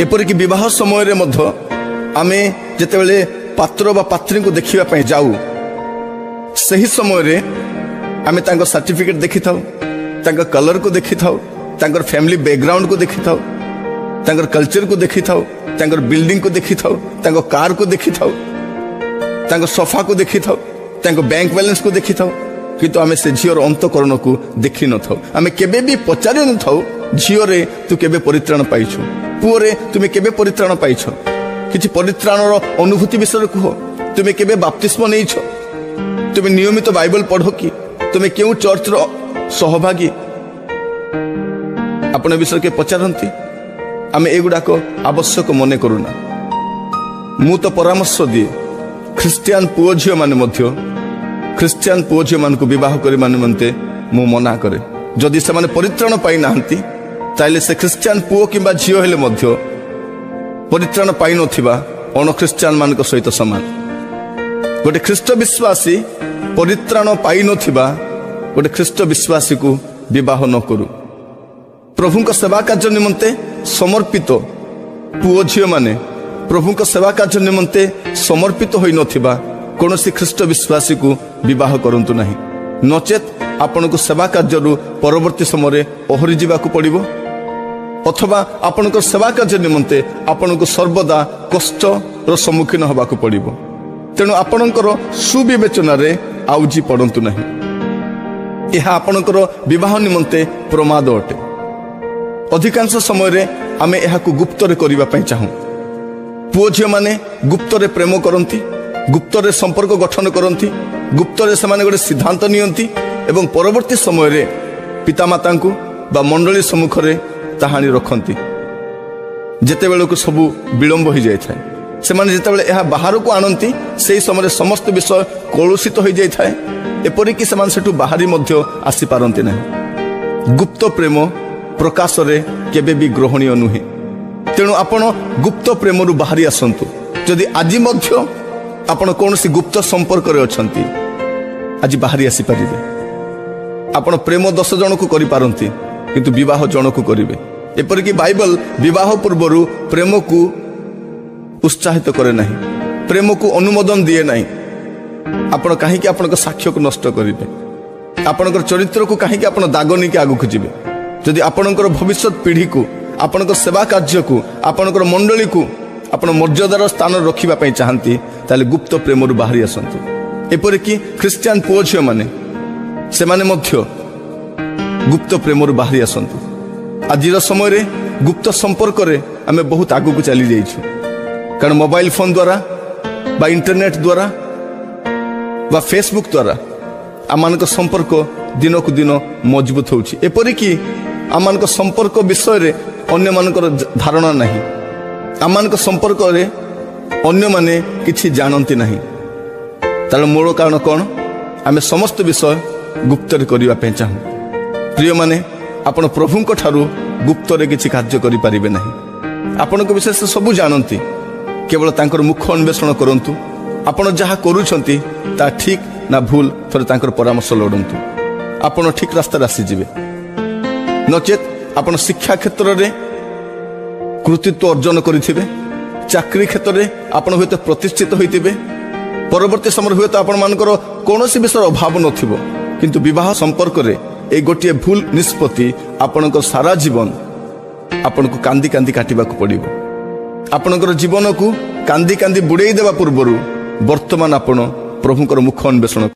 एपरिक विवाह समय आमे जेतेबेले पात्र बा पात्री को देखिबा पई जाऊ सही समय आमे तांको सर्टिफिकेट देखि थाउ, तांको कलर को देखि थाउ, तांको फैमिली बैकग्राउंड को देखि थाउ, तांको कल्चर को देखि थाउ, तांको बिल्डिंग को देखि थाउ, तांको कार को देखि थाउ, तांको सोफा को देखि थाउ, तांको बैंक बैलेंस को देखि थाउ, किंतु आमे से झियर अंतकरण को देखि न थाउ। आमे केबे भी पचारि न थाउ झियो रे तू केबे परित्राण पाइछु, पुओ रे तुमे केबे परित्राण पाइछ, किछि परित्राणर अनुभूति विषय कह, तुमे केबे बाप्तिस्म नेइछ, तुमे नियमित बाइबल पढ़ो कि, तुमे केउ चर्च रो सहभागी आपण विषय के पचारंती। आमे एगुडाक आवश्यक मने करूना। मु तो परामर्श दिए ख्रिस्टियान पुओ झियो माने मध्य ख्रिस्टियान पुओ झियो मान को विवाह करि माने मनते मु मना करे। जदि से माने परित्राण पाई नाहंती ताइले से ख्रिस्टियान पुओ किबा झियो हेले मध्य परित्राण पाई नथिबा अण ख्रिस्टियान मान को सहित समान। गोटे ख्रिस्ट विश्वासी परित्राण पाई नथिबा गोटे ख्रिस्ट विश्वासी को विवाह न करू। प्रभु को सेवा कार्य निमंते समर्पित पुओ झियो माने प्रभु को सेवा कार्य निमंते समर्पित होई नथिबा कोनोसी ख्रिस्ट विश्वासी को विवाह करंतु नहीं, नचेत आपण को सेवा कार्य परवर्ती समय ओहरी जीवाकू पड़िबो, अथवा आपण को सेवा कार्य निमंते आपण को सर्वदा कष्ट रो सम्मुखीन होबाकू पड़िबो। तेणु आपणकर सुविवेचना रे आउजी पड़ंतु नहीं। यह आपणकर विवाह निमंते प्रमाद अटे। अधिकांश समय रे आमे एहाकू गुप्त रे करिबा पई चाहू। पुओ झियो माने गुप्त रे प्रेम करंती, गुप्त रे संपर्क गठन करंती, गुप्त रे समाने गोटे सिद्धांत नियंती एवं परवर्ती समय रे पितामाता को बा मंडली सम्मुख रे ताहानी रखंती। जेतेबेले को सबु विलंब हो जाय थाए, से माने जेतेबेले एहा बाहर को आनंती सेही समय समस्त विषय कलुषित हो जाय थाए, एपरिक से सेठू बाहरी मध्य आसी पारंती नहीं। गुप्त प्रेम प्रकाश रे केबे भी ग्रहणीय नुहे। तेणु आपण गुप्त प्रेम रु बाहरी आसंतु। जदि आज मध्य आपण कोनोसी गुप्त संपर्क रे अछंती आज बाहरी आसी परिबे। आपण प्रेम 10 जन को करि पारंती किंतु विवाह जन को करिवे। एपरिक बाइबल विवाह पूर्वरु प्रेम को उत्साहित करे नहीं, प्रेम को अनुमोदन दिए नहीं। आपण काहे कि आपण साक्ष्य को नष्ट करिवे, आपण चरित्र को काहे कि आपण दाग नहीं के आगु खुजिबे। जदि आपण भविष्य पीढ़ी को आपण सेवा कार्य को आपण मंडली को आपण मर्यादार स्थान रखिबा पई चाहंती ताले गुप्त प्रेम रु बाहरी आसंतु। एपरिक ख्रिस्टियान पुओ झियो माने से माने मध्य गुप्त प्रेम रु बाहरी आसंतु। आजिर समय रे गुप्त संपर्क रे आमे बहुत आगु को चली जाइछु, कारण मोबाइल फोन द्वारा बा इंटरनेट द्वारा बा फेसबुक द्वारा आमान संपर्क दिन को दिन मजबूत होउछि। एपरिक आमान संपर्क विषय रे अन्य मानकर धारणा नहीं, आमान संपर्क रे अन्य माने किछि जानती नहीं। तार मूल कारण कौन? आमे समस्त विषय गुप्त रे करिबा पे चाहू। प्रिय माने आपण प्रभु को ठारू गुप्त रे किछि कार्य करि परिबे नहीं। आपण को विषय से सब जानती, केवल तांकर मुख अन्वेषण करंतु। आपण जहा करूछंती ता ठीक ना भूल थोड़े तांकर परामर्श लोडंतु, आपण ठीक रास्ता आसी जिवे। नचेत आपण शिक्षा क्षेत्र रे कृतित्व अर्जन करिथिबे, चाकरी क्षेत्र रे आपण होते प्रतिष्ठित होइतिबे, परवर्ती समय हुए तो आपण मानकर कोनोसी विषय अभाव नथिबो, किंतु विवाह संपर्क रे ए गोटिए भूल निष्पत्ति आपणक सारा जीवन आपण को कांदी कांदी काटिबा को पड़िबो। आपणकर जीवन को कांदी कांदी बुड़ेई देबा पूर्वरु वर्तमान आपण प्रभुकर मुख अन्वेषण